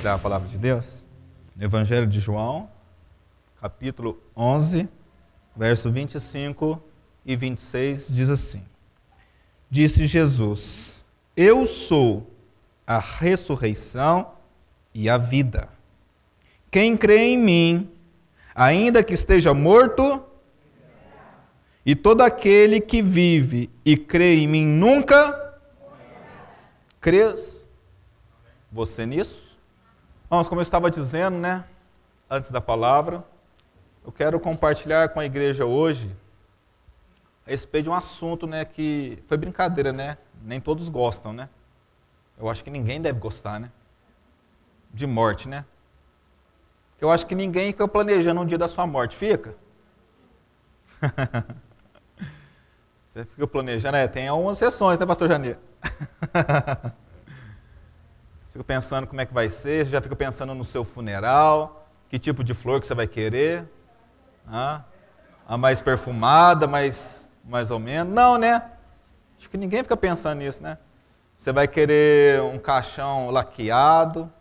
compartilhar a palavra de Deus? Evangelho de João, capítulo 11, verso 25 e 26, diz assim: Disse Jesus: Eu sou a ressurreição e a vida. Quem crê em mim, ainda que esteja morto, e todo aquele que vive e crê em mim nunca crês você nisso? Vamos, como eu estava dizendo, né, antes da palavra, eu quero compartilhar com a igreja hoje a respeito de um assunto, né, que foi brincadeira, né? Nem todos gostam, né? Eu acho que ninguém deve gostar, né? De morte, né? Eu acho que ninguém fica planejando um dia da sua morte, fica? Você fica planejando, tem algumas sessões, né, pastor Janir? Fica pensando como é que vai ser, você já fica pensando no seu funeral, que tipo de flor que você vai querer, a mais perfumada, mais ou menos. Não, né? Acho que ninguém fica pensando nisso, né? Você vai querer um caixão laqueado,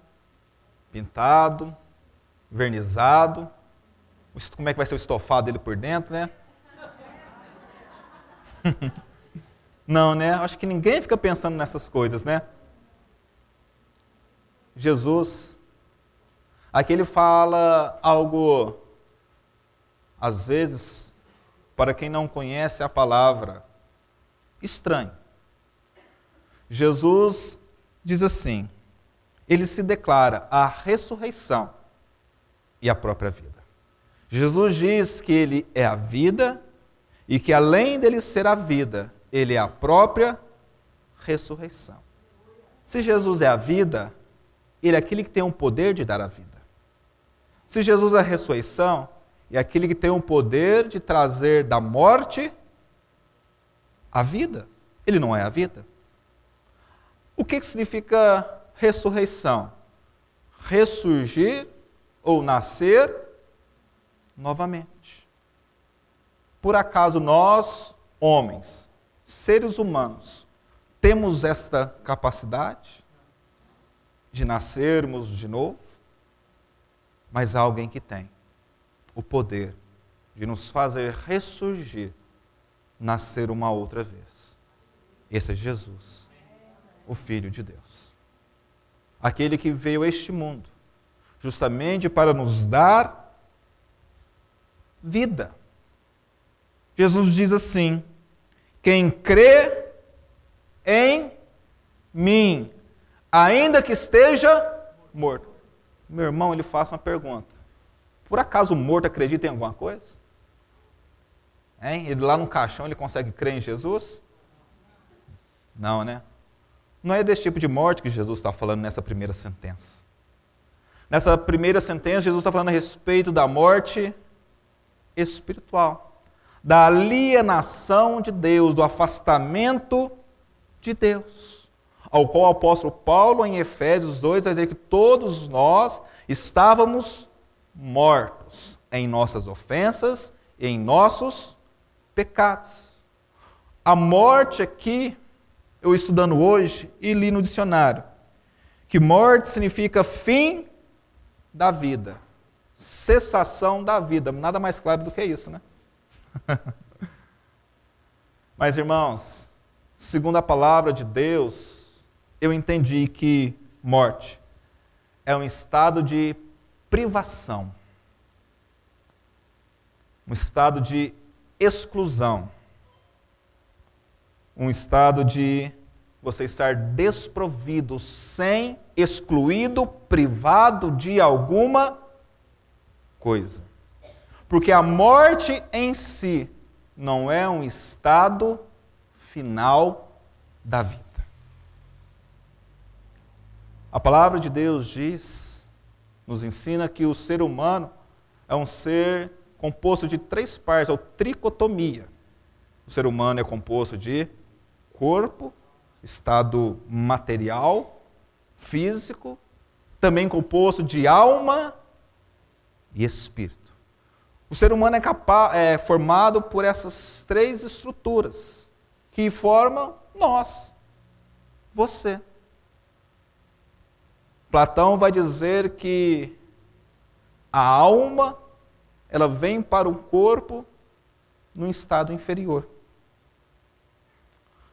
pintado, vernizado, como é que vai ser o estofado dele por dentro, né? Não, né? Acho que ninguém fica pensando nessas coisas, né? Jesus, aqui ele fala algo, às vezes, para quem não conhece a palavra, estranho. Jesus diz assim, ele se declara a ressurreição e a própria vida. Jesus diz que ele é a vida e que além dele ser a vida, ele é a própria ressurreição. Se Jesus é a vida, ele é aquele que tem o poder de dar a vida. Se Jesus é a ressurreição, é aquele que tem o poder de trazer da morte a vida. Ele não é a vida. O que significa ressurreição? Ressurgir ou nascer novamente. Por acaso nós, homens, seres humanos, temos esta capacidade de nascermos de novo? Mas há alguém que tem o poder de nos fazer ressurgir, nascer uma outra vez. Esse é Jesus, o Filho de Deus. Aquele que veio a este mundo, justamente para nos dar vida. Jesus diz assim, quem crê em mim, ainda que esteja morto. Meu irmão, ele faz uma pergunta. Por acaso o morto acredita em alguma coisa? Ele lá no caixão, ele consegue crer em Jesus? Não, né? Não é desse tipo de morte que Jesus está falando nessa primeira sentença. Nessa primeira sentença, Jesus está falando a respeito da morte espiritual, da alienação de Deus, do afastamento de Deus, ao qual o apóstolo Paulo, em Efésios 2, vai dizer que todos nós estávamos mortos em nossas ofensas e em nossos pecados. A morte aqui, eu estudando hoje e li no dicionário, que morte significa fim da vida, cessação da vida. Nada mais claro do que isso, né? Mas, irmãos, segundo a palavra de Deus, eu entendi que morte é um estado de privação, um estado de exclusão, um estado de você estar desprovido, sem, excluído, privado de alguma coisa. Porque a morte em si não é um estado final da vida. A palavra de Deus nos ensina que o ser humano é um ser composto de 3 partes, ou tricotomia. O ser humano é composto de corpo, estado material, físico, também composto de alma e espírito. O ser humano é formado por essas 3 estruturas que formam nós, você. Platão vai dizer que a alma, ela vem para o corpo num estado inferior.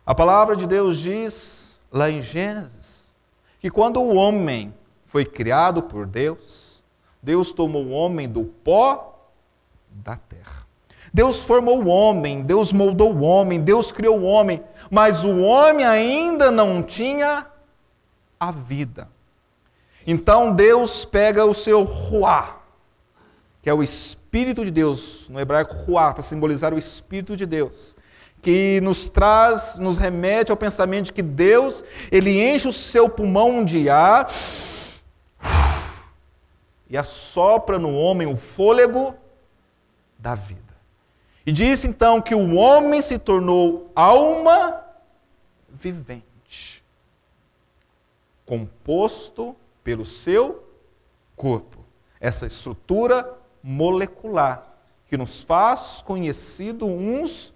A palavra de Deus diz, lá em Gênesis, que quando o homem foi criado por Deus, Deus tomou o homem do pó da terra. Deus formou o homem, Deus moldou o homem, Deus criou o homem, mas o homem ainda não tinha a vida. Então Deus pega o seu ruá, que é o Espírito de Deus, no hebraico ruá, para simbolizar o Espírito de Deus, que nos remete ao pensamento de que Deus, ele enche o seu pulmão de ar e assopra no homem o fôlego da vida. E diz então que o homem se tornou alma vivente, composto pelo seu corpo, essa estrutura molecular que nos faz conhecido uns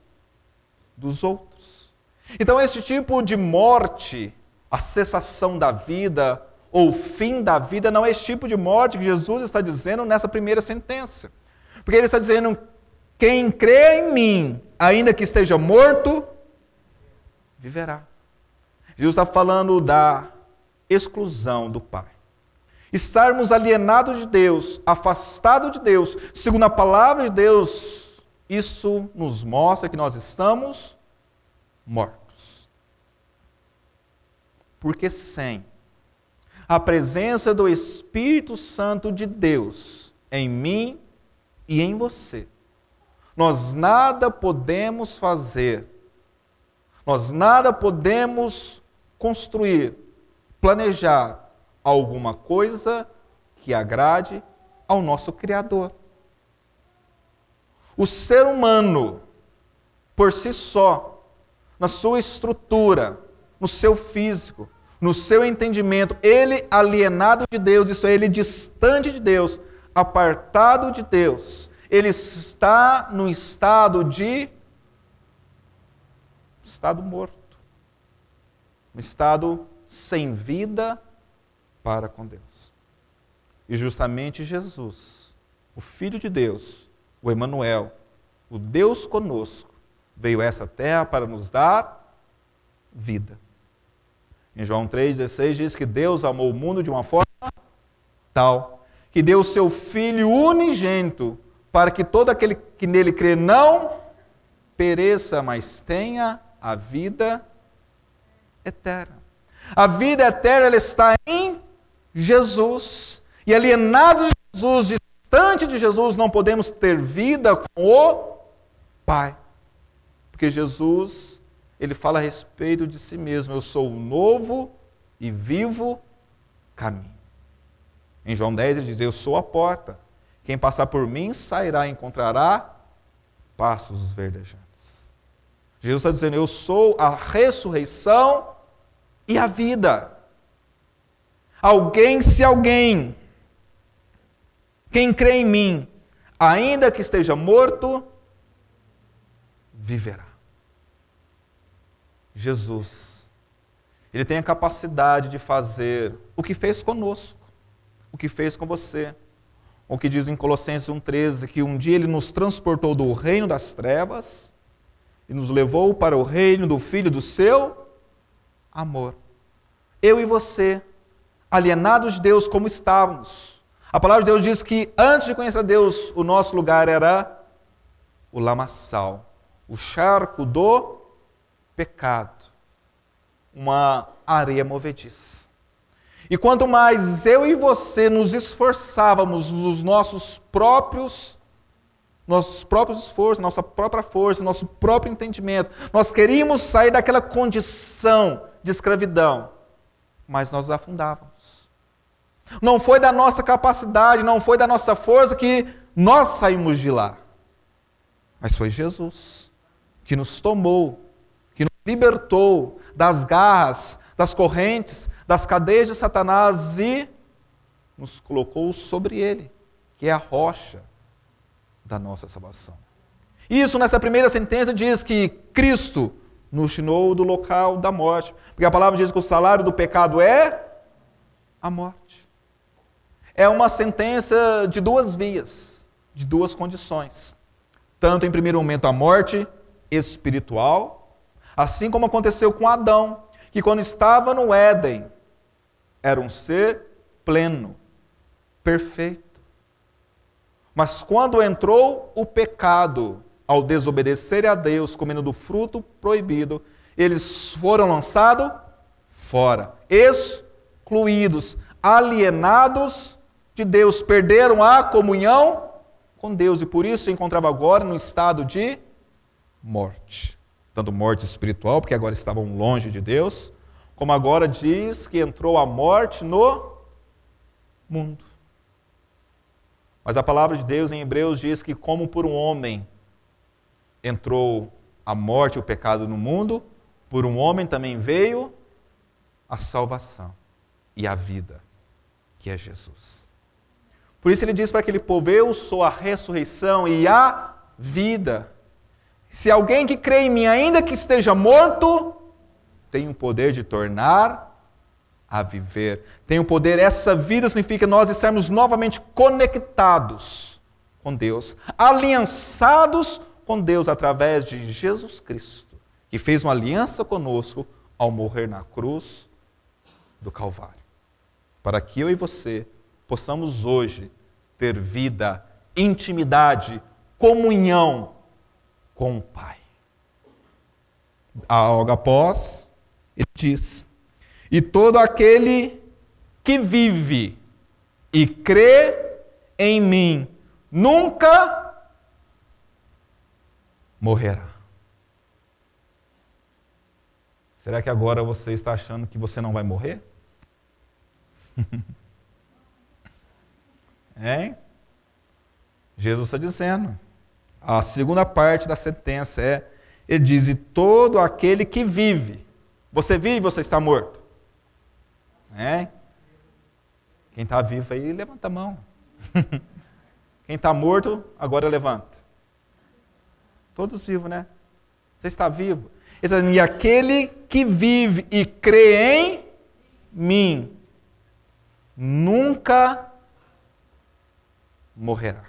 dos outros. Então esse tipo de morte, a cessação da vida ou o fim da vida, não é esse tipo de morte que Jesus está dizendo nessa primeira sentença. Porque ele está dizendo, quem crê em mim, ainda que esteja morto, viverá. Jesus está falando da exclusão do Pai. Estarmos alienados de Deus, afastados de Deus, segundo a palavra de Deus, isso nos mostra que nós estamos mortos. Porque sem a presença do Espírito Santo de Deus em mim e em você, nós nada podemos fazer, nós nada podemos construir, planejar alguma coisa que agrade ao nosso Criador. O ser humano, por si só, na sua estrutura, no seu físico, no seu entendimento, ele alienado de Deus, isso é, ele distante de Deus, apartado de Deus, ele está num estado morto, um estado sem vida para com Deus. E justamente Jesus, o Filho de Deus, o Emanuel, o Deus conosco, veio a essa terra para nos dar vida. Em João 3,16 diz que Deus amou o mundo de uma forma tal, que deu o seu Filho unigênito, para que todo aquele que nele crê não pereça, mas tenha a vida eterna. A vida eterna ela está em Jesus. E alienados de Jesus, distante de Jesus, não podemos ter vida com o Pai. Porque Jesus, ele fala a respeito de si mesmo. Eu sou o novo e vivo caminho. Em João 10 ele diz, eu sou a porta. Quem passar por mim sairá e encontrará pastos verdejantes. Jesus está dizendo, eu sou a ressurreição e a vida. Se alguém, quem crê em mim, ainda que esteja morto, viverá. Jesus, ele tem a capacidade de fazer o que fez conosco, o que fez com você. O que diz em Colossenses 1,13, que um dia ele nos transportou do reino das trevas e nos levou para o reino do Filho do seu amor. Eu e você, alienados de Deus como estávamos. A palavra de Deus diz que antes de conhecer a Deus, o nosso lugar era o lamaçal, o charco do pecado, uma areia movediça. E quanto mais eu e você nos esforçávamos nos nossos próprios esforços, nossa própria força, nosso próprio entendimento, nós queríamos sair daquela condição de escravidão, mas nós afundávamos. Não foi da nossa capacidade, não foi da nossa força que nós saímos de lá, mas foi Jesus que nos tomou, que nos libertou das garras, das correntes, das cadeias de Satanás e nos colocou sobre ele, que é a rocha da nossa salvação. Isso nessa primeira sentença diz que Cristo nos tirou do local da morte, porque a palavra diz que o salário do pecado é a morte. É uma sentença de duas vias, de duas condições. Tanto, em primeiro momento, a morte espiritual, assim como aconteceu com Adão, que quando estava no Éden, era um ser pleno, perfeito. Mas quando entrou o pecado, ao desobedecer a Deus, comendo do fruto proibido, eles foram lançados fora, excluídos, alienados de Deus, perderam a comunhão com Deus e por isso se encontrava agora no estado de morte. Tanto morte espiritual, porque agora estavam longe de Deus, como agora diz que entrou a morte no mundo. Mas a palavra de Deus em Hebreus diz que como por um homem entrou a morte e o pecado no mundo, por um homem também veio a salvação e a vida, que é Jesus. Por isso ele diz para aquele povo, eu sou a ressurreição e a vida. Se alguém que crê em mim, ainda que esteja morto, tem o poder de tornar a viver. Tem o poder, essa vida significa nós estarmos novamente conectados com Deus, aliançados com Deus através de Jesus Cristo, que fez uma aliança conosco ao morrer na cruz do Calvário. Para que eu e você possamos hoje ter vida, intimidade, comunhão com o Pai. Algo após, ele diz, e todo aquele que vive e crê em mim nunca morrerá. Será que agora você está achando que você não vai morrer? Hein? Jesus está dizendo. A segunda parte da sentença é, ele diz, e todo aquele que vive. Você vive, você está morto. Hein? Quem está vivo aí, levanta a mão. Quem está morto, agora levanta. Todos vivos, né? Você está vivo. E aquele que vive e crê em mim, nunca morrerá.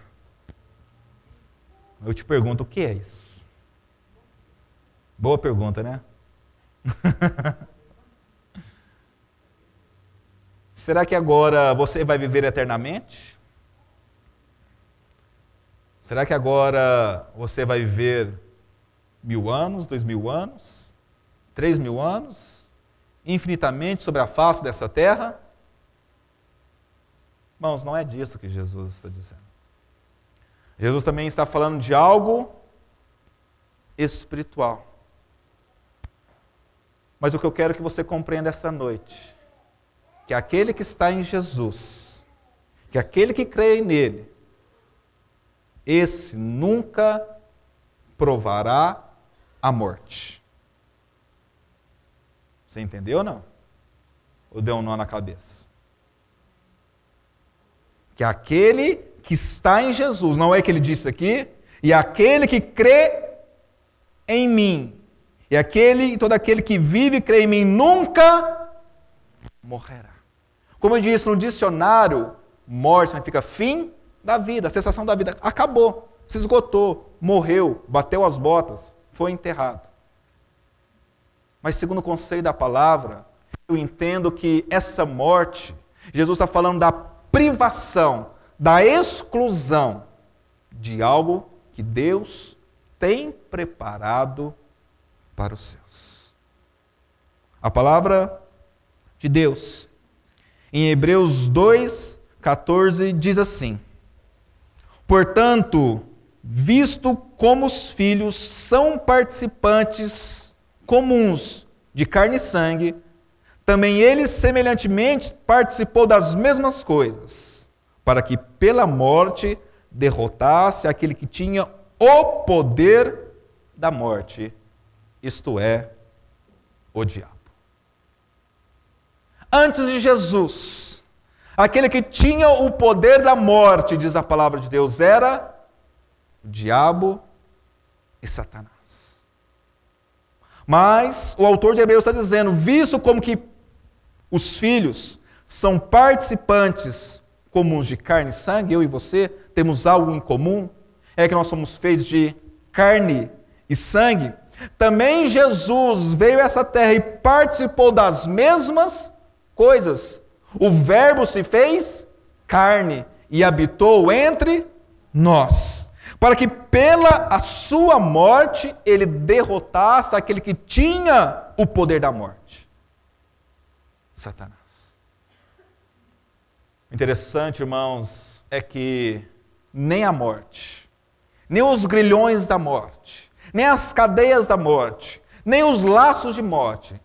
Eu te pergunto, o que é isso? Boa pergunta, né? Será que agora você vai viver eternamente? Será que agora você vai viver 1000 anos, 2000 anos, 3000 anos, infinitamente sobre a face dessa terra? Irmãos, não é disso que Jesus está dizendo. Jesus também está falando de algo espiritual. Mas o que eu quero que você compreenda essa noite, que aquele que está em Jesus, que aquele que crê nele, esse nunca provará a morte. Você entendeu ou não? Ou deu um nó na cabeça? Que aquele que está em Jesus, não é que ele disse aqui, e aquele que crê em mim, e todo aquele que vive e crê em mim nunca morrerá. Como eu disse no dicionário, morte significa fim da vida, a cessação da vida. Acabou, se esgotou, morreu, bateu as botas, foi enterrado. Mas segundo o conceito da palavra, eu entendo que essa morte, Jesus está falando da privação, da exclusão de algo que Deus tem preparado para os seus. A palavra de Deus, em Hebreus 2:14, diz assim: portanto, visto como os filhos são participantes comuns de carne e sangue, também ele semelhantemente participou das mesmas coisas, para que pela morte derrotasse aquele que tinha o poder da morte, isto é, o diabo. Antes de Jesus, aquele que tinha o poder da morte, diz a palavra de Deus, era o diabo e Satanás. Mas o autor de Hebreus está dizendo, visto como que os filhos são participantes comuns de carne e sangue, eu e você, temos algo em comum, é que nós somos feitos de carne e sangue. Também Jesus veio a essa terra e participou das mesmas coisas. O Verbo se fez carne e habitou entre nós, para que pela a sua morte ele derrotasse aquele que tinha o poder da morte, Satanás. O interessante, irmãos, é que nem a morte, nem os grilhões da morte, nem as cadeias da morte, nem os laços de morte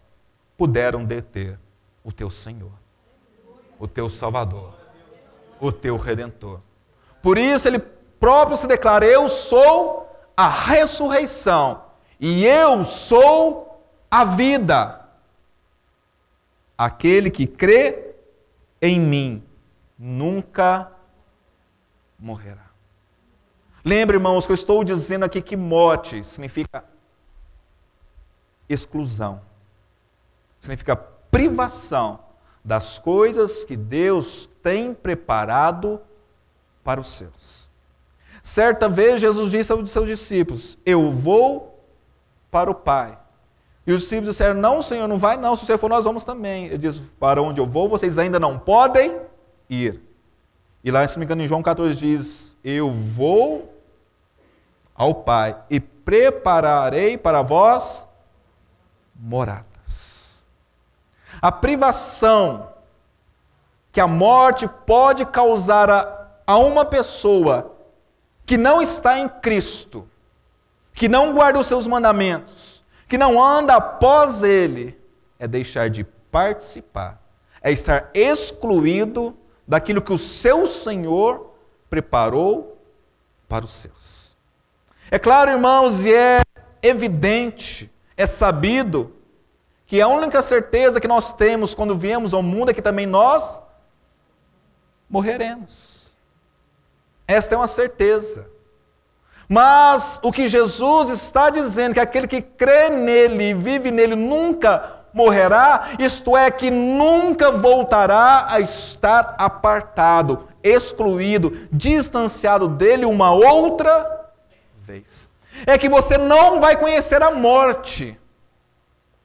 puderam deter o teu Senhor, o teu Salvador, o teu Redentor. Por isso ele próprio se declara: eu sou a ressurreição e eu sou a vida. Aquele que crê em mim nunca morrerá. Lembre, irmãos, que eu estou dizendo aqui que morte significa exclusão, significa privação das coisas que Deus tem preparado para os seus. Certa vez Jesus disse aos seus discípulos: eu vou para o Pai. E os discípulos disseram: não, Senhor, não vai não, se você for nós vamos também. Ele diz: para onde eu vou vocês ainda não podem ir. E lá, se não me engano, em João 14 diz: eu vou ao Pai e prepararei para vós moradas. A privação que a morte pode causar a uma pessoa que não está em Cristo, que não guarda os seus mandamentos, que não anda após Ele, é deixar de participar, é estar excluído daquilo que o seu Senhor preparou para os seus. É claro, irmãos, e é evidente, é sabido, que a única certeza que nós temos quando viemos ao mundo é que também nós morreremos. Esta é uma certeza. Mas o que Jesus está dizendo, que aquele que crê nele e vive nele nunca morrerá, isto é, que nunca voltará a estar apartado, excluído, distanciado dele uma outra vez. É que você não vai conhecer a morte,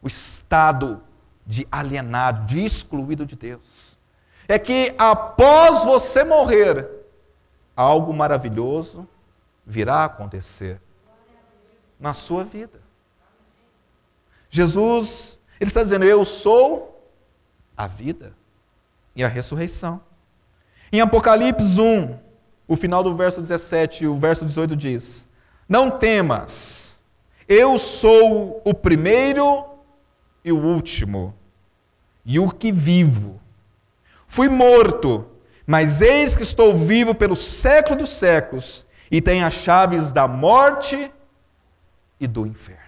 o estado de alienado, de excluído de Deus. É que após você morrer, algo maravilhoso virá a acontecer na sua vida. Jesus, ele está dizendo: eu sou a vida e a ressurreição. Em Apocalipse 1, o final do verso 17, o verso 18 diz: não temas, eu sou o primeiro e o último, e o que vivo. Fui morto, mas eis que estou vivo pelo século dos séculos, e tenho as chaves da morte e do inferno.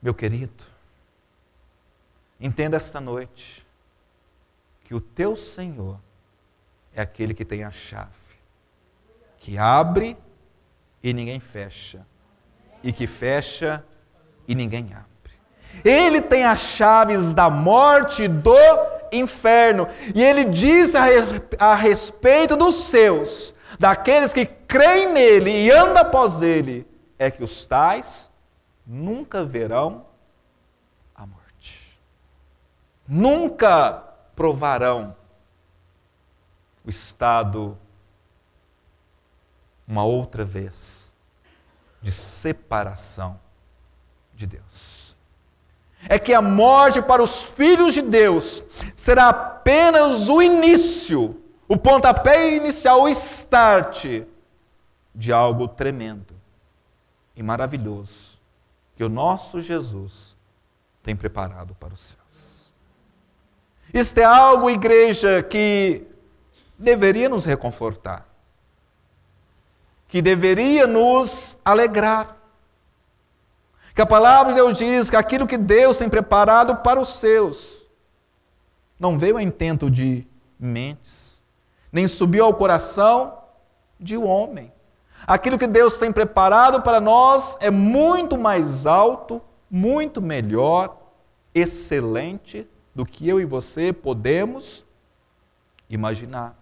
Meu querido, entenda esta noite que o teu Senhor é aquele que tem a chave, que abre e ninguém fecha, e que fecha e ninguém abre. Ele tem as chaves da morte e do inferno, e ele diz a respeito dos seus, daqueles que creem nele e andam após ele, é que os tais nunca verão a morte, nunca provarão o estado, uma outra vez, de separação de Deus. É que a morte para os filhos de Deus será apenas o início, o pontapé inicial, o start de algo tremendo e maravilhoso que o nosso Jesus tem preparado para os céus. Isto é algo, igreja, que deveria nos reconfortar, que deveria nos alegrar. Que a palavra de Deus diz que aquilo que Deus tem preparado para os seus não veio a intento de mentes, nem subiu ao coração de um homem. Aquilo que Deus tem preparado para nós é muito mais alto, muito melhor, excelente do que eu e você podemos imaginar.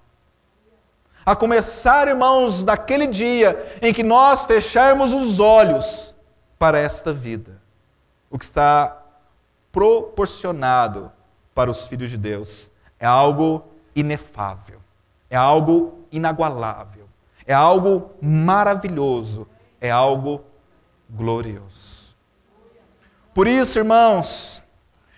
A começar, irmãos, daquele dia em que nós fecharmos os olhos para esta vida, o que está proporcionado para os filhos de Deus é algo inefável, é algo inagualável, é algo maravilhoso, é algo glorioso. Por isso, irmãos,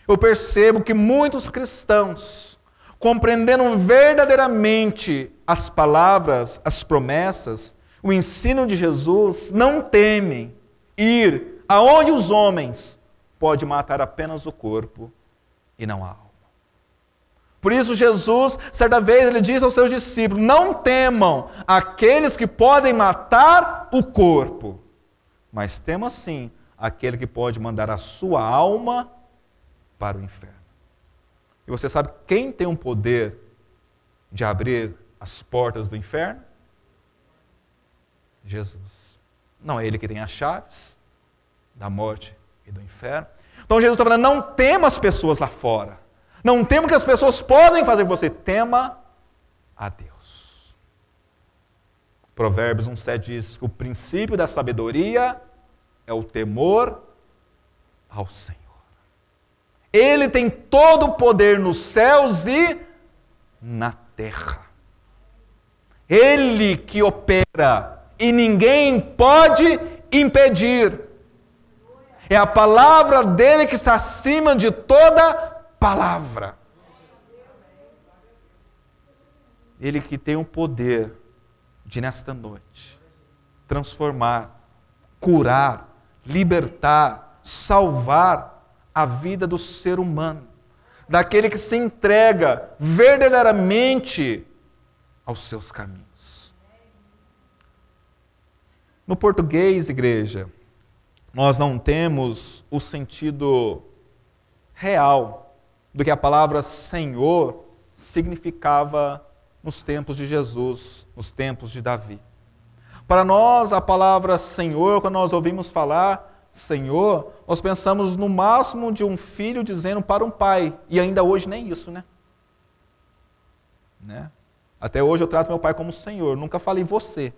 eu percebo que muitos cristãos, compreendendo verdadeiramente as palavras, as promessas, o ensino de Jesus, não temem ir aonde os homens podem matar apenas o corpo e não a alma. Por isso Jesus, certa vez, ele diz aos seus discípulos, não temam aqueles que podem matar o corpo, mas temam sim aquele que pode mandar a sua alma para o inferno. E você sabe quem tem o poder de abrir as portas do inferno? Jesus. Não é ele que tem as chaves da morte e do inferno. Então Jesus está falando, não tema as pessoas lá fora. Não tema o que as pessoas podem fazer. Você tema a Deus. Provérbios 1,7 diz que o princípio da sabedoria é o temor ao Senhor. Ele tem todo o poder nos céus e na terra. Ele que opera e ninguém pode impedir. É a palavra dele que está acima de toda palavra. Ele que tem o poder de, nesta noite, transformar, curar, libertar, salvar a vida do ser humano, daquele que se entrega verdadeiramente aos seus caminhos. No português, igreja, nós não temos o sentido real do que a palavra Senhor significava nos tempos de Jesus, nos tempos de Davi. Para nós, a palavra Senhor, quando nós ouvimos falar Senhor, nós pensamos no máximo de um filho dizendo para um pai, e ainda hoje nem isso, né? Até hoje eu trato meu pai como Senhor, nunca falei você.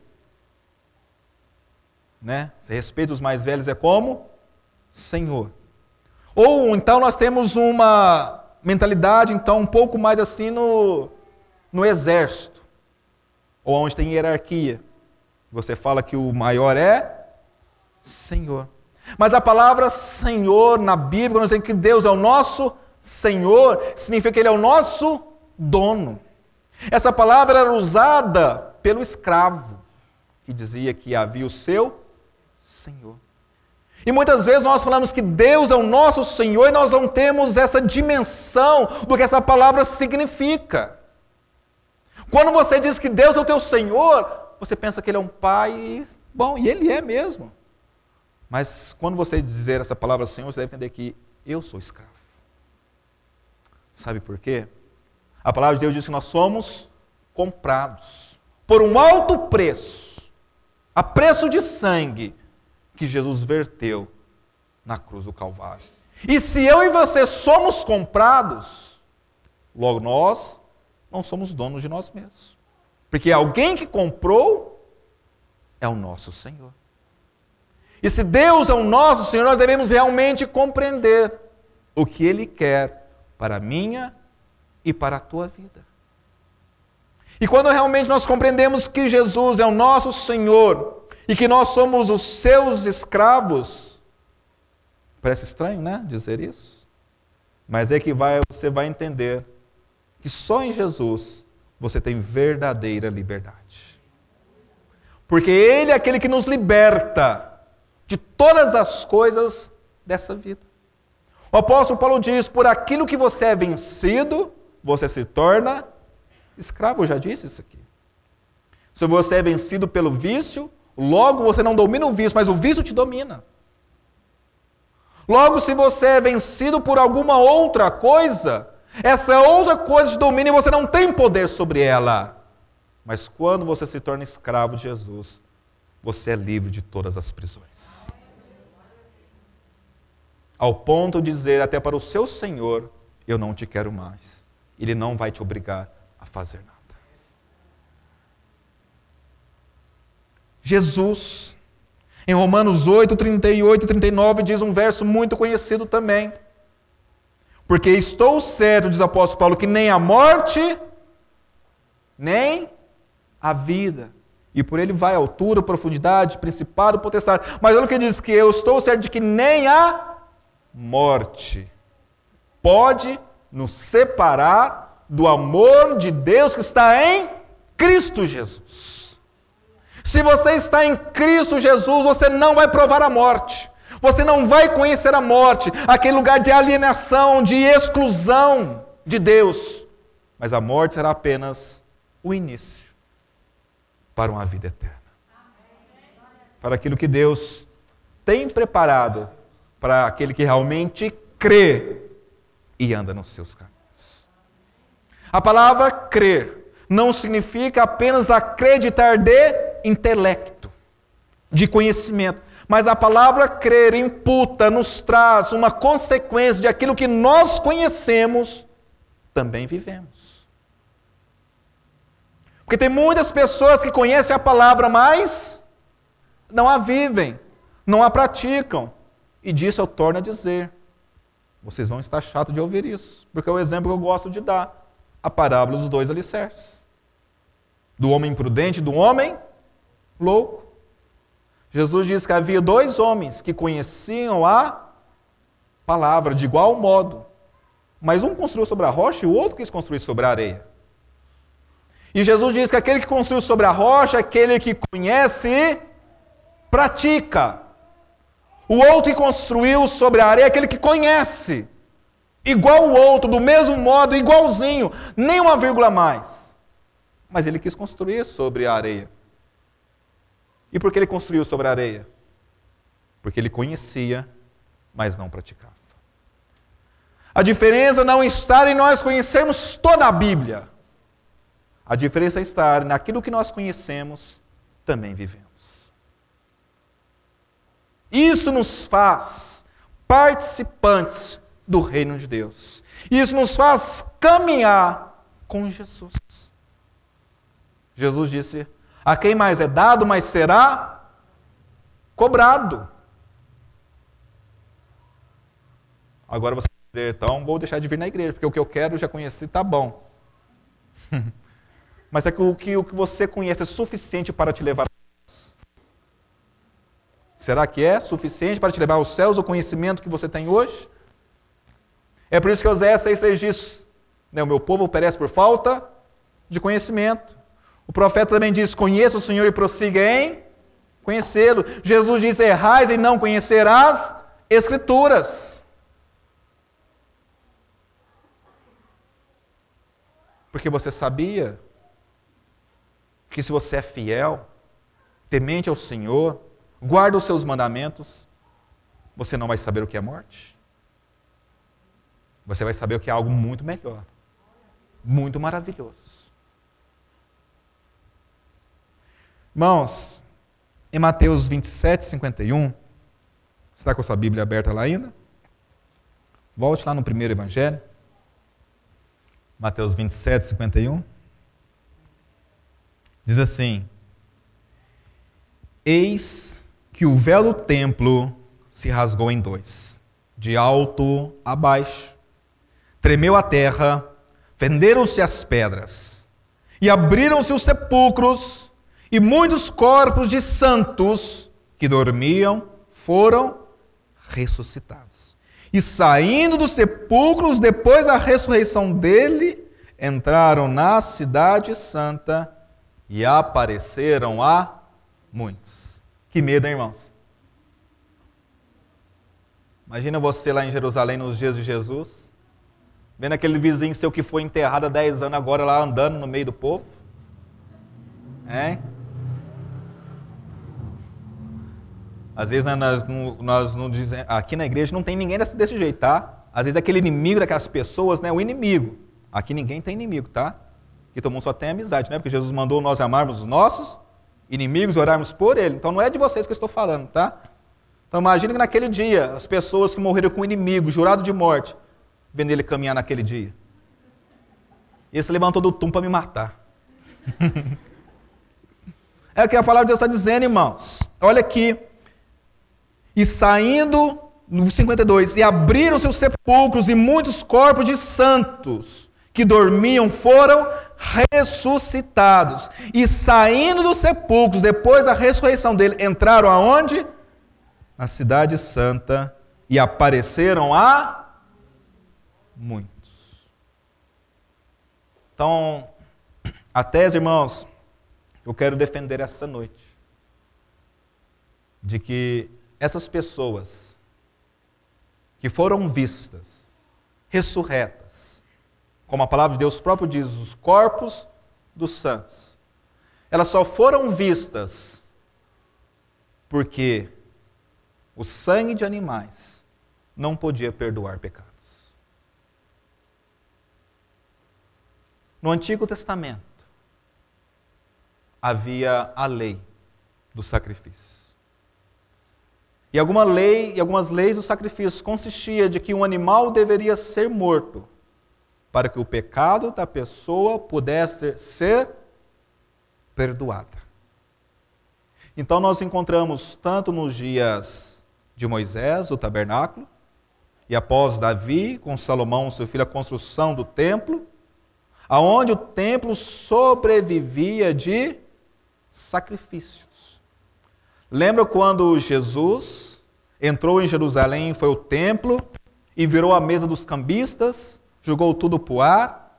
Se respeita os mais velhos é como Senhor. Ou então nós temos uma mentalidade então um pouco mais assim no exército, ou onde tem hierarquia. Você fala que o maior é Senhor. Mas a palavra Senhor na Bíblia, quando nós dizemos que Deus é o nosso Senhor, significa que Ele é o nosso dono. Essa palavra era usada pelo escravo, que dizia que havia o seu Senhor. E muitas vezes nós falamos que Deus é o nosso Senhor e nós não temos essa dimensão do que essa palavra significa. Quando você diz que Deus é o teu Senhor, você pensa que Ele é um pai, bom, e Ele é mesmo. Mas quando você dizer essa palavra Senhor, você deve entender que eu sou escravo. Sabe por quê? A palavra de Deus diz que nós somos comprados por um alto preço, a preço de sangue, que Jesus verteu na cruz do Calvário. E se eu e você somos comprados, logo nós não somos donos de nós mesmos. Porque alguém que comprou é o nosso Senhor. E se Deus é o nosso Senhor, nós devemos realmente compreender o que Ele quer para a minha e para a tua vida. E quando realmente nós compreendemos que Jesus é o nosso Senhor e que nós somos os seus escravos, parece estranho, né, dizer isso? Mas é que você vai entender que só em Jesus você tem verdadeira liberdade. Porque Ele é aquele que nos liberta de todas as coisas dessa vida. O apóstolo Paulo diz, por aquilo que você é vencido, você se torna escravo. Eu já disse isso aqui. Se você é vencido pelo vício, logo você não domina o vício, mas o vício te domina. Logo, se você é vencido por alguma outra coisa, essa outra coisa te domina e você não tem poder sobre ela. Mas quando você se torna escravo de Jesus, você é livre de todas as prisões. Ao ponto de dizer até para o seu Senhor eu não te quero mais. Ele não vai te obrigar a fazer nada. Jesus, em Romanos 8, 38 e 39, diz um verso muito conhecido também. Porque estou certo, diz o apóstolo Paulo, que nem a morte, nem a vida. E por ele vai a altura, profundidade, principado, potestade. Mas olha o que diz, que eu estou certo de que nem a morte pode nos separar do amor de Deus que está em Cristo Jesus. Se você está em Cristo Jesus, você não vai provar a morte. Você não vai conhecer a morte, aquele lugar de alienação, de exclusão de Deus. Mas a morte será apenas o início para uma vida eterna. Para aquilo que Deus tem preparado para aquele que realmente crê e anda nos seus caminhos. A palavra crer não significa apenas acreditar de intelecto, de conhecimento. Mas a palavra crer imputa, nos traz uma consequência de aquilo que nós conhecemos, também vivemos. Porque tem muitas pessoas que conhecem a palavra, mas não a vivem, não a praticam. E disso eu torno a dizer. Vocês vão estar chatos de ouvir isso, porque é o exemplo que eu gosto de dar. A parábola dos 2 alicerces. Do homem prudente e do homem louco. Jesus disse que havia 2 homens que conheciam a palavra de igual modo. Mas um construiu sobre a rocha e o outro quis construir sobre a areia. E Jesus diz que aquele que construiu sobre a rocha é aquele que conhece e pratica. O outro que construiu sobre a areia é aquele que conhece. Igual o outro, do mesmo modo, igualzinho, nem uma vírgula a mais. Mas ele quis construir sobre a areia. E por que ele construiu sobre a areia? Porque ele conhecia, mas não praticava. A diferença não está em nós conhecermos toda a Bíblia. A diferença está naquilo que nós conhecemos, também vivemos. Isso nos faz participantes do reino de Deus. Isso nos faz caminhar com Jesus. Jesus disse: a quem mais é dado, mais será cobrado. Agora você vai dizer, então vou deixar de vir na igreja, porque o que eu quero eu já conheci, tá bom. Mas é que o que você conhece é suficiente para te levar aos céus? Será que é suficiente para te levar aos céus o conhecimento que você tem hoje? É por isso que Oséias 6,3 diz, o meu povo perece por falta de conhecimento. O profeta também diz, conheça o Senhor e prossiga em conhecê-lo. Jesus diz, errais e não conhecerás Escrituras. Porque você sabia que se você é fiel, temente ao Senhor, guarda os seus mandamentos, você não vai saber o que é morte? Você vai saber o que é algo muito melhor, muito maravilhoso. Irmãos, em Mateus 27, 51, você está com a sua Bíblia aberta lá ainda? Volte lá no primeiro evangelho. Mateus 27, 51. Diz assim: eis que o véu do templo se rasgou em 2, de alto a baixo. Tremeu a terra, fenderam-se as pedras, e abriram-se os sepulcros, e muitos corpos de santos que dormiam foram ressuscitados. E saindo dos sepulcros, depois da ressurreição dele, entraram na cidade santa e apareceram a muitos. Que medo, hein, irmãos? Imagina você lá em Jerusalém nos dias de Jesus, vendo aquele vizinho seu que foi enterrado há 10 anos, agora lá andando no meio do povo. Hein? Às vezes nós não dizemos, aqui na igreja não tem ninguém desse jeito, tá? Às vezes aquele inimigo daquelas pessoas, o inimigo. Aqui ninguém tem inimigo, tá? Aqui todo mundo só tem amizade, Porque Jesus mandou nós amarmos os nossos inimigos e orarmos por ele. Então não é de vocês que eu estou falando, tá? Então imagine que naquele dia, as pessoas que morreram com o inimigo, jurado de morte, vendo ele caminhar naquele dia. E ele se levantou do túmulo para me matar. É o que a palavra de Deus está dizendo, irmãos. Olha aqui. E saindo, no 52, e abriram-se os sepulcros, e muitos corpos de santos que dormiam foram ressuscitados. E saindo dos sepulcros, depois da ressurreição dele, entraram aonde? Na cidade santa, e apareceram a muitos. Então, a tese, irmãos, eu quero defender essa noite, de que essas pessoas que foram vistas, ressurretas, como a palavra de Deus próprio diz, os corpos dos santos, elas só foram vistas porque o sangue de animais não podia perdoar pecados. No Antigo Testamento, havia a lei do sacrifício. E algumas leis do sacrifício consistia de que um animal deveria ser morto para que o pecado da pessoa pudesse ser perdoado. Então nós encontramos tanto nos dias de Moisés, o tabernáculo, e após Davi, com Salomão, seu filho, a construção do templo, aonde o templo sobrevivia de sacrifícios. Lembra quando Jesus entrou em Jerusalém, foi ao templo e virou a mesa dos cambistas, jogou tudo para o ar?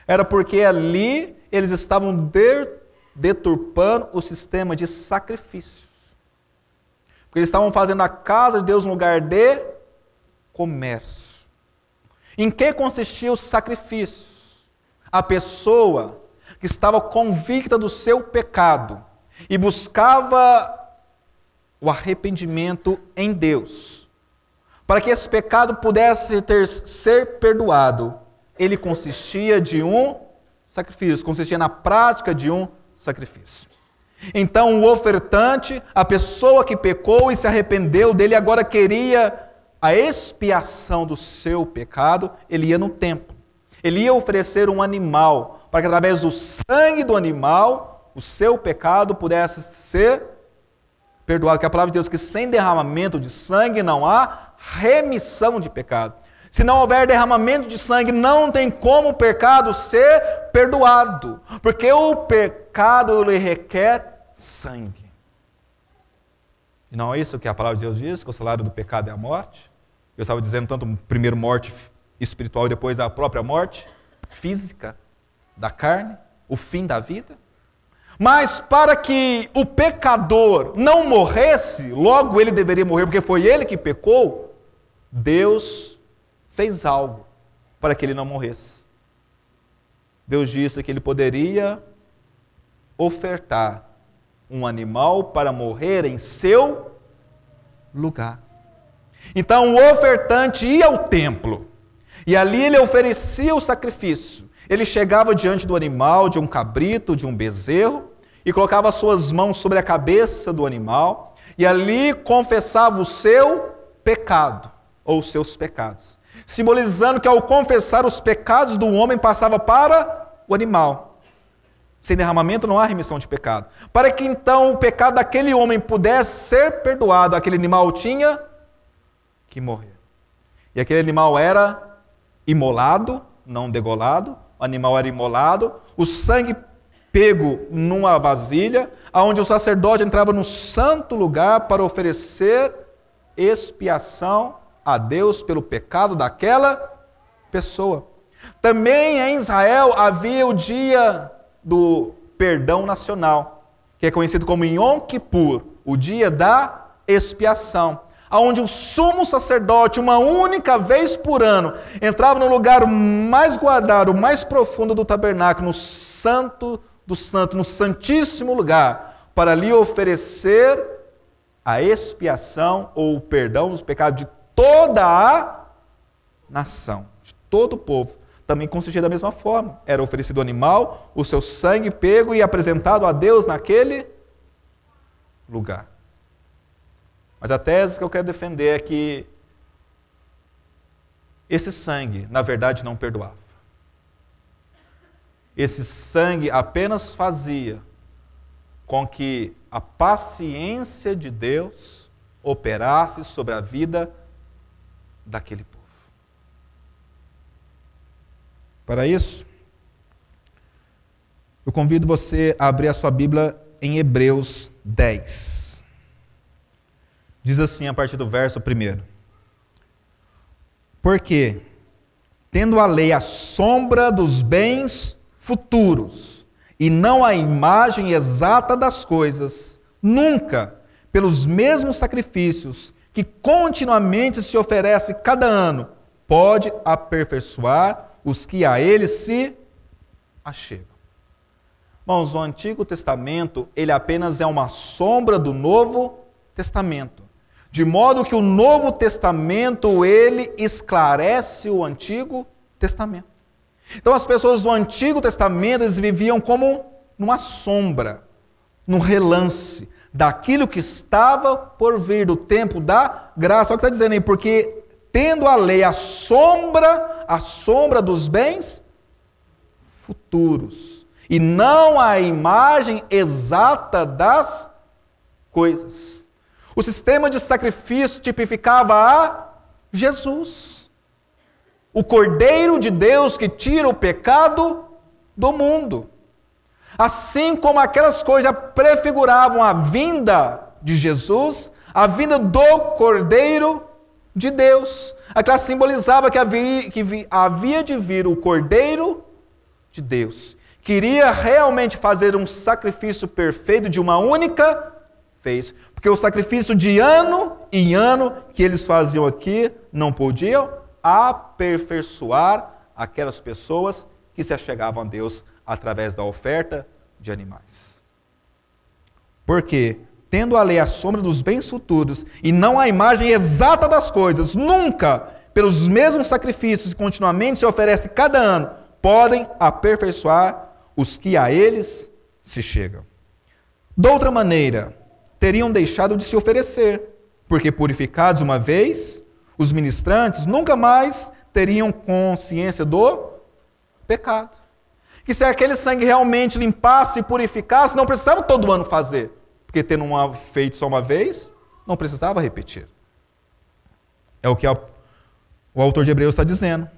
Era porque ali eles estavam deturpando o sistema de sacrifícios. Porque eles estavam fazendo a casa de Deus um lugar de comércio. Em que consistia o sacrifício? A pessoa que estava convicta do seu pecado e buscava o arrependimento em Deus, para que esse pecado pudesse ser perdoado, ele consistia de um sacrifício, consistia na prática de um sacrifício. Então o ofertante, a pessoa que pecou e se arrependeu dele, agora queria a expiação do seu pecado, ele ia no templo. Ele ia oferecer um animal, para que através do sangue do animal, o seu pecado pudesse ser perdoado. Que a palavra de Deus, que sem derramamento de sangue não há remissão de pecado. Se não houver derramamento de sangue, não tem como o pecado ser perdoado. Porque o pecado lhe requer sangue. E não é isso que a palavra de Deus diz, que o salário do pecado é a morte? Eu estava dizendo tanto primeiro morte espiritual e depois a própria morte física da carne, o fim da vida. Mas para que o pecador não morresse, logo ele deveria morrer, porque foi ele que pecou, Deus fez algo para que ele não morresse. Deus disse que ele poderia ofertar um animal para morrer em seu lugar. Então o ofertante ia ao templo, e ali ele oferecia o sacrifício. Ele chegava diante do animal, de um cabrito, de um bezerro, e colocava as suas mãos sobre a cabeça do animal, e ali confessava o seu pecado, ou os seus pecados. Simbolizando que ao confessar os pecados do homem, passava para o animal. Sem derramamento não há remissão de pecado. Para que então o pecado daquele homem pudesse ser perdoado, aquele animal tinha que morrer. E aquele animal era imolado, não degolado, o animal era imolado, o sangue pego numa vasilha, onde o sacerdote entrava no santo lugar para oferecer expiação a Deus pelo pecado daquela pessoa. Também em Israel havia o dia do perdão nacional, que é conhecido como Yom Kippur, o dia da expiação, onde o sumo sacerdote, uma única vez por ano, entrava no lugar mais guardado, mais profundo do tabernáculo, no santo do santo, no santíssimo lugar, para lhe oferecer a expiação ou o perdão dos pecados de toda a nação, de todo o povo. Também consistia da mesma forma. Era oferecido o animal, o seu sangue pego e apresentado a Deus naquele lugar. Mas a tese que eu quero defender é que esse sangue, na verdade, não perdoava. Esse sangue apenas fazia com que a paciência de Deus operasse sobre a vida daquele povo. Para isso, eu convido você a abrir a sua Bíblia em Hebreus 10. Diz assim a partir do verso 1. Porque, tendo a lei a sombra dos bens futuros, e não a imagem exata das coisas, nunca, pelos mesmos sacrifícios que continuamente se oferece cada ano, pode aperfeiçoar os que a ele se achegam. Irmãos, o Antigo Testamento, ele apenas é uma sombra do Novo Testamento. De modo que o Novo Testamento, ele esclarece o Antigo Testamento. Então as pessoas do Antigo Testamento, eles viviam como numa sombra, num relance, daquilo que estava por vir, do tempo da graça. Olha o que está dizendo aí, porque tendo a lei a sombra dos bens futuros, e não a imagem exata das coisas. O sistema de sacrifício tipificava a Jesus, o Cordeiro de Deus que tira o pecado do mundo. Assim como aquelas coisas prefiguravam a vinda de Jesus, a vinda do Cordeiro de Deus. Aquela simbolizava que havia de vir o Cordeiro de Deus. Queria realmente fazer um sacrifício perfeito de uma única vez. Porque o sacrifício de ano em ano que eles faziam aqui não podiam aperfeiçoar aquelas pessoas que se achegavam a Deus através da oferta de animais. Porque, tendo a lei a sombra dos bens futuros e não a imagem exata das coisas, nunca, pelos mesmos sacrifícios que continuamente se oferece cada ano, podem aperfeiçoar os que a eles se chegam. De outra maneira, teriam deixado de se oferecer, porque purificados uma vez, os ministrantes nunca mais teriam consciência do pecado. Que se aquele sangue realmente limpasse e purificasse, não precisava todo ano fazer, porque tendo feito só uma vez, não precisava repetir. É o que o autor de Hebreus está dizendo.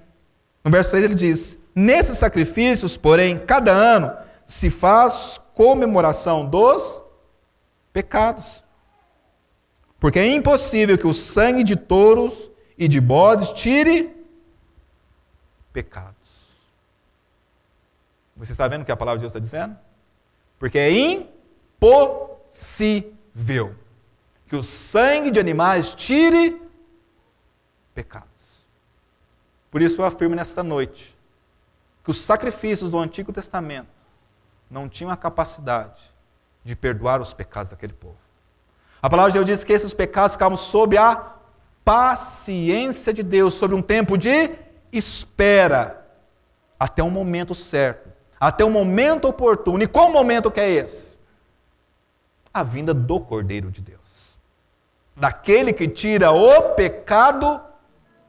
No verso 3 ele diz: nesses sacrifícios, porém, cada ano se faz comemoração dos pecados. Porque é impossível que o sangue de touros e de bodes tire pecados. Você está vendo o que a palavra de Deus está dizendo? Porque é impossível que o sangue de animais tire pecados. Por isso eu afirmo nesta noite que os sacrifícios do Antigo Testamento não tinham a capacidade de perdoar os pecados daquele povo. A palavra de Deus diz que esses pecados ficavam sob a paciência de Deus, sobre um tempo de espera, até um momento certo, até um momento oportuno. E qual momento que é esse? A vinda do Cordeiro de Deus, daquele que tira o pecado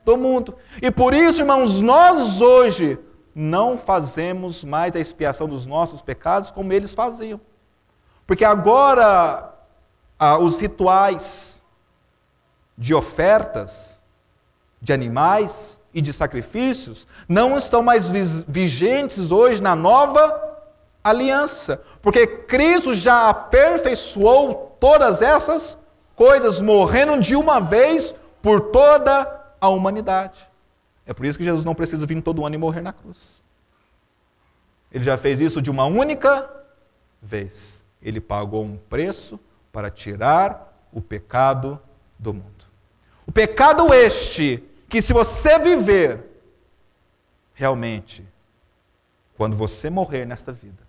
do mundo. E por isso, irmãos, nós hoje não fazemos mais a expiação dos nossos pecados como eles faziam. Porque agora os rituais de ofertas, de animais e de sacrifícios não estão mais vigentes hoje na nova aliança. Porque Cristo já aperfeiçoou todas essas coisas, morrendo de uma vez por toda a humanidade. É por isso que Jesus não precisa vir todo ano e morrer na cruz. Ele já fez isso de uma única vez. Ele pagou um preço para tirar o pecado do mundo. O pecado este, que se você viver, realmente, quando você morrer nesta vida,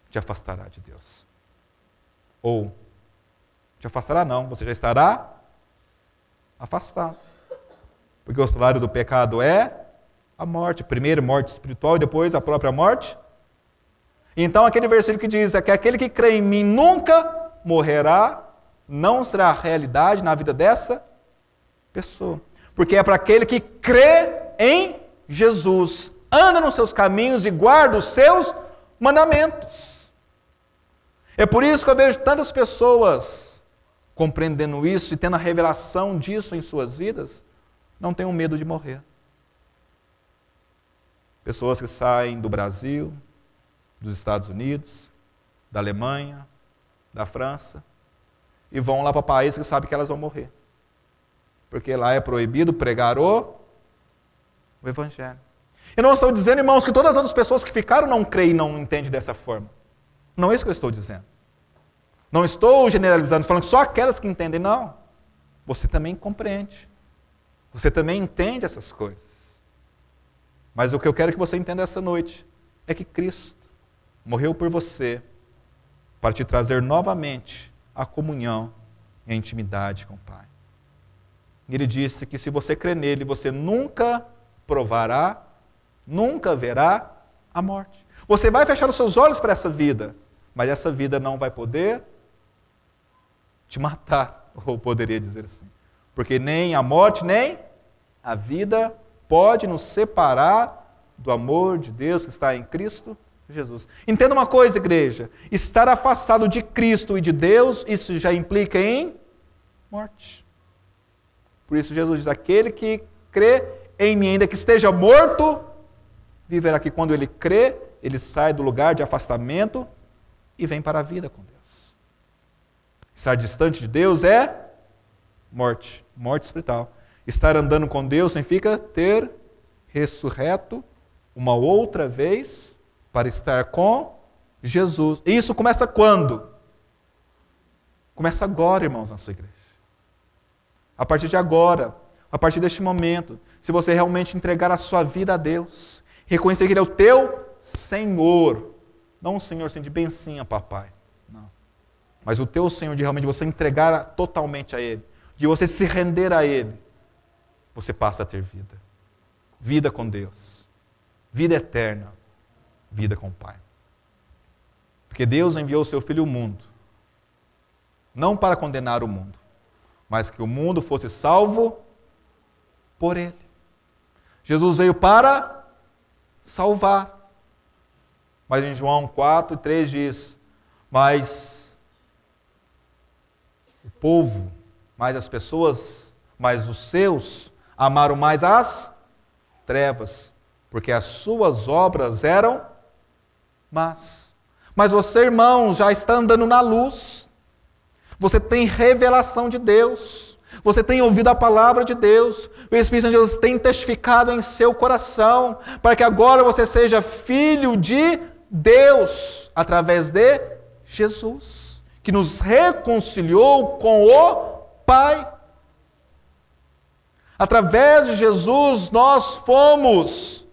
te afastará de Deus. Ou, te afastará não, você já estará afastado. Porque o salário do pecado é a morte. Primeiro morte espiritual e depois a própria morte. Então aquele versículo que diz que aquele que crê em mim nunca morrerá, não será realidade na vida dessa pessoa. Porque é para aquele que crê em Jesus, anda nos seus caminhos e guarda os seus mandamentos. É por isso que eu vejo tantas pessoas compreendendo isso e tendo a revelação disso em suas vidas, não tenham medo de morrer. Pessoas que saem do Brasil, dos Estados Unidos, da Alemanha, da França, e vão lá para países que sabem que elas vão morrer. Porque lá é proibido pregar o Evangelho. Eu não estou dizendo, irmãos, que todas as outras pessoas que ficaram não creem e não entendem dessa forma. Não é isso que eu estou dizendo. Não estou generalizando, falando que só aquelas que entendem, não. Você também compreende. Você também entende essas coisas. Mas o que eu quero que você entenda essa noite é que Cristo morreu por você para te trazer novamente a comunhão e a intimidade com o Pai. Ele disse que se você crer nele, você nunca provará, nunca verá a morte. Você vai fechar os seus olhos para essa vida, mas essa vida não vai poder te matar, ou poderia dizer assim. Porque nem a morte, nem a vida pode nos separar do amor de Deus que está em Cristo Jesus. Entenda uma coisa, igreja, estar afastado de Cristo e de Deus, isso já implica em morte. Por isso Jesus diz, aquele que crê em mim, ainda que esteja morto, viverá. Que quando ele crê, ele sai do lugar de afastamento e vem para a vida com Deus. Estar distante de Deus é morte, morte espiritual. Estar andando com Deus significa ter ressurreto uma outra vez para estar com Jesus. E isso começa quando? Começa agora, irmãos, na sua igreja. A partir de agora, a partir deste momento, se você realmente entregar a sua vida a Deus, reconhecer que Ele é o teu Senhor, não um Senhor assim de bencinha, papai, não. Mas o teu Senhor, de realmente você entregar totalmente a Ele, de você se render a Ele, você passa a ter vida. Vida com Deus. Vida eterna. Vida com o Pai. Porque Deus enviou o seu Filho ao mundo, não para condenar o mundo, mas que o mundo fosse salvo por Ele. Jesus veio para salvar. Mas em João 4:3 diz, mas o povo, mais as pessoas, mais os seus, amaram mais as trevas, porque as suas obras eram más. Mas você, irmão, já está andando na luz. Você tem revelação de Deus. Você tem ouvido a palavra de Deus. O Espírito de Deus tem testificado em seu coração, para que agora você seja filho de Deus, através de Jesus, que nos reconciliou com o Pai. Através de Jesus, nós fomos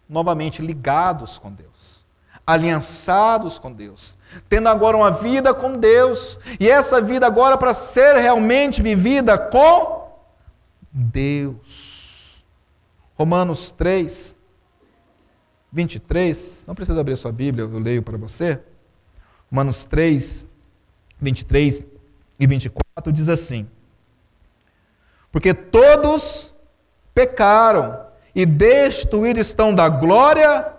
novamente ligados com Deus, aliançados com Deus, tendo agora uma vida com Deus, e essa vida agora para ser realmente vivida com Deus. Romanos 3, 23, não precisa abrir a sua Bíblia, eu leio para você. Romanos 3, 23 e 24 diz assim, porque todos pecaram e destituídos estão da glória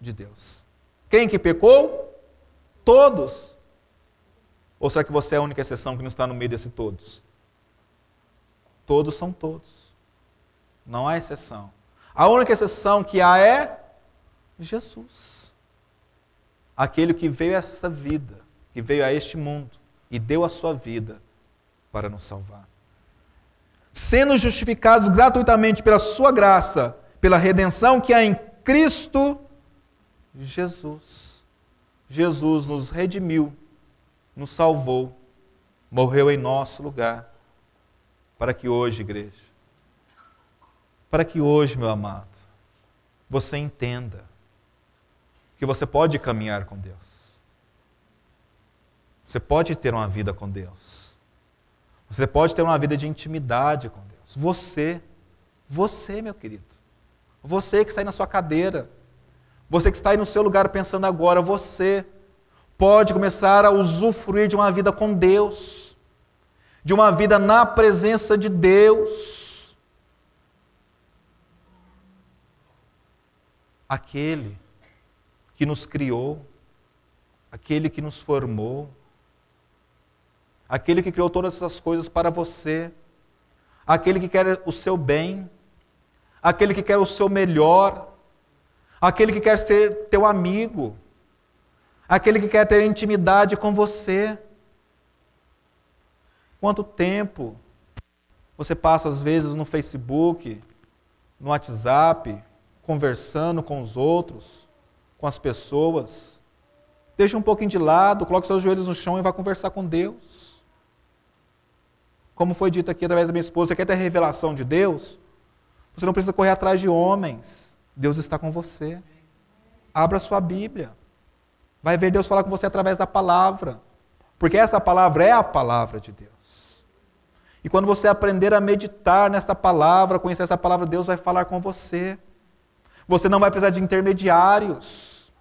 de Deus. Quem que pecou? Todos. Ou será que você é a única exceção que não está no meio desse todos? Todos são todos. Não há exceção. A única exceção que há é Jesus. Aquele que veio a esta vida, que veio a este mundo e deu a sua vida para nos salvar. Sendo justificados gratuitamente pela sua graça, pela redenção que há em Cristo Jesus. Jesus nos redimiu, nos salvou, morreu em nosso lugar, para que hoje, igreja, para que hoje, meu amado, você entenda que você pode caminhar com Deus. Você pode ter uma vida com Deus. Você pode ter uma vida de intimidade com Deus. Você, meu querido. Você que está aí na sua cadeira. Você que está aí no seu lugar pensando agora, você pode começar a usufruir de uma vida com Deus. De uma vida na presença de Deus. aquele que nos criou, aquele que nos formou, aquele que criou todas essas coisas para você, aquele que quer o seu bem, aquele que quer o seu melhor, aquele que quer ser teu amigo, aquele que quer ter intimidade com você. Quanto tempo você passa, às vezes, no Facebook, no WhatsApp, conversando com os outros, com as pessoas? Deixa um pouquinho de lado, coloque seus joelhos no chão e vá conversar com Deus. Como foi dito aqui através da minha esposa, você quer ter a revelação de Deus? Você não precisa correr atrás de homens. Deus está com você. Abra sua Bíblia. Vai ver Deus falar com você através da palavra. Porque essa palavra é a palavra de Deus. E quando você aprender a meditar nesta palavra, conhecer essa palavra, Deus vai falar com você. Você não vai precisar de intermediários.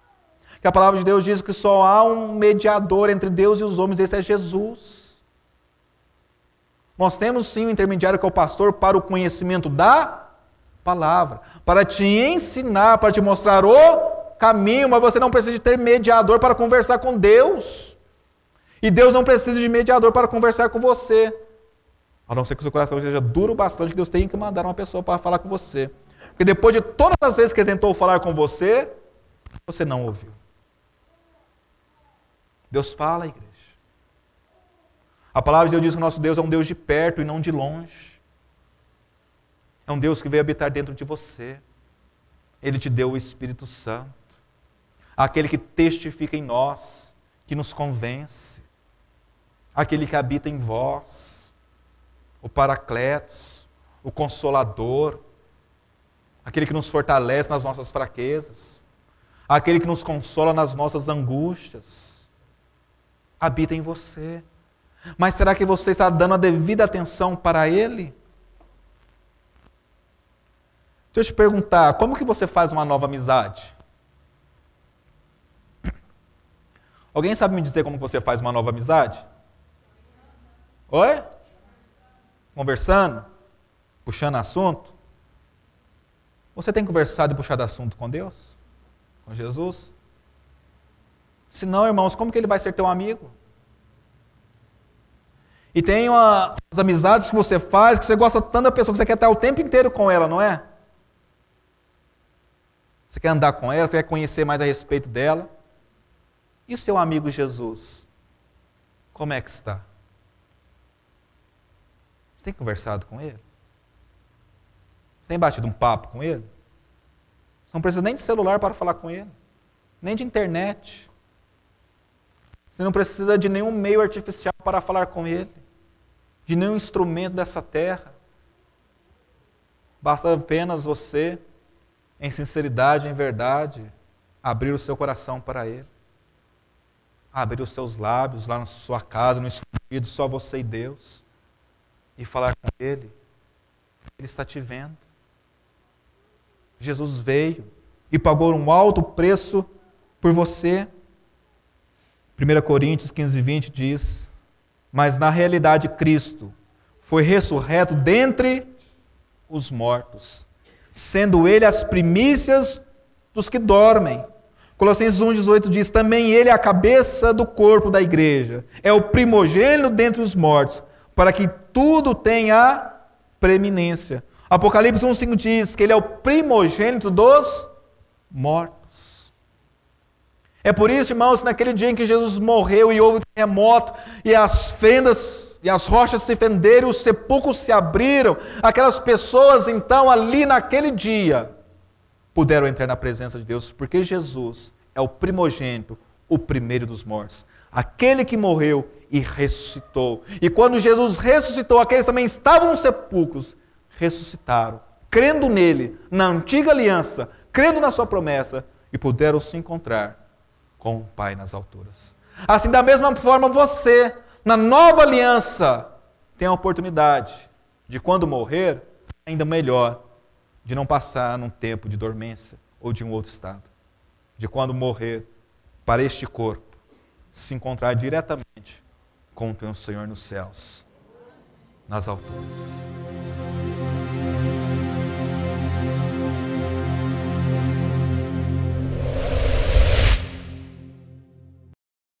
Que a palavra de Deus diz que só há um mediador entre Deus e os homens, esse é Jesus. Nós temos sim um intermediário que é o pastor para o conhecimento da palavra, para te ensinar, para te mostrar o caminho, mas você não precisa de ter mediador para conversar com Deus. E Deus não precisa de mediador para conversar com você. A não ser que o seu coração seja duro bastante, que Deus tenha que mandar uma pessoa para falar com você. Porque depois de todas as vezes que Ele tentou falar com você, você não ouviu. Deus fala, igreja. A palavra de Deus diz que o nosso Deus é um Deus de perto e não de longe. É um Deus que veio habitar dentro de você. Ele te deu o Espírito Santo. Aquele que testifica em nós, que nos convence. Aquele que habita em vós. O Paracletos, o Consolador. Aquele que nos fortalece nas nossas fraquezas. Aquele que nos consola nas nossas angústias. Habita em você. Mas será que você está dando a devida atenção para Ele? Deixa eu te perguntar, como que você faz uma nova amizade? Alguém sabe me dizer como você faz uma nova amizade? Oi? Conversando? Puxando assunto? Você tem conversado e puxado assunto com Deus? Com Jesus? Se não, irmãos, como que Ele vai ser teu amigo? E tem as amizades que você faz, que você gosta tanto da pessoa, que você quer estar o tempo inteiro com ela, não é? Você quer andar com ela, você quer conhecer mais a respeito dela. E o seu amigo Jesus? Como é que está? Você tem conversado com ele? Você tem batido um papo com ele? Você não precisa nem de celular para falar com ele, nem de internet. Você não precisa de nenhum meio artificial para falar com ele, de nenhum instrumento dessa terra. Basta apenas você, em sinceridade, em verdade, abrir o seu coração para Ele. Abrir os seus lábios lá na sua casa, no escondido, só você e Deus. E falar com Ele. Ele está te vendo. Jesus veio e pagou um alto preço por você. 1 Coríntios 15:20 diz: mas na realidade Cristo foi ressurreto dentre os mortos, sendo Ele as primícias dos que dormem. Colossenses 1:18 diz: também Ele é a cabeça do corpo da igreja, é o primogênito dentre os mortos, para que tudo tenha preeminência. Apocalipse 1:5 diz que Ele é o primogênito dos mortos. É por isso, irmãos, que naquele dia em que Jesus morreu e houve um terremoto, e as fendas e as rochas se fenderam, os sepulcros se abriram, aquelas pessoas, então, ali naquele dia, puderam entrar na presença de Deus, porque Jesus é o primogênito, o primeiro dos mortos, aquele que morreu e ressuscitou. E quando Jesus ressuscitou, aqueles também estavam nos sepulcros, ressuscitaram, crendo nele, na antiga aliança, crendo na sua promessa, e puderam se encontrar com o Pai nas alturas. Assim, da mesma forma, você, na nova aliança, tem a oportunidade de, quando morrer, ainda melhor, de não passar num tempo de dormência ou de um outro estado. De, quando morrer, para este corpo, se encontrar diretamente com o teu Senhor nos céus, nas alturas.